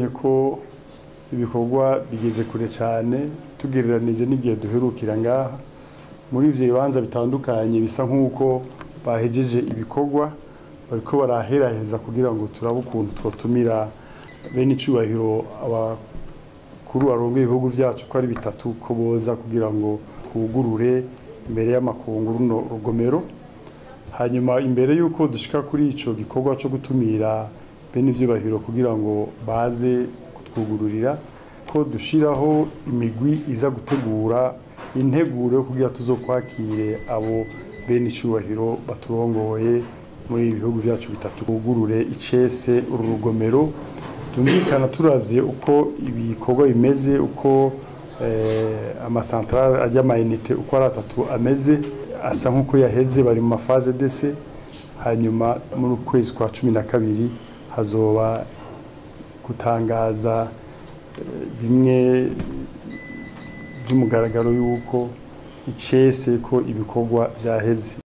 ko ibikorwa bigeze kure cyane tugereranije n'igihe duherukira ngaha muri ivyo bibanza bitandukanye bisa nk'uko bahejeje ibikorwa bariko baraheraheza kugira ngo turabe ukuntu twotumira bene icubahiro abakuru barongoye ibihugu vyacu ko ari bitatu ko boza kugira ngo twugurure imbere y'amakungu runo rugomero. Hanyuma imbere yuko dushika kuri ico gikorwa cyo gutumira bene ivyubahiro kugira ngo baze kutwugururira ko dushiraho imigwi iza gutegura integuro yo kugira tuzokwakire abo bene icubahiro baturongoye muri ibihugu vyacu bitatu kugurure icese uru rugomero. Tumvikana turavye uko ibikorwa bimeze, uko amasantrale ajya amayinite uko ari atatu ameze asa nk'uko yaheze, bari mu mafaze dese. Hanyuma muri ukwezi kwa 12 hazoba gutangaza bimwe by'umugaragaro yuko icese ko ibikorwa vyaheze.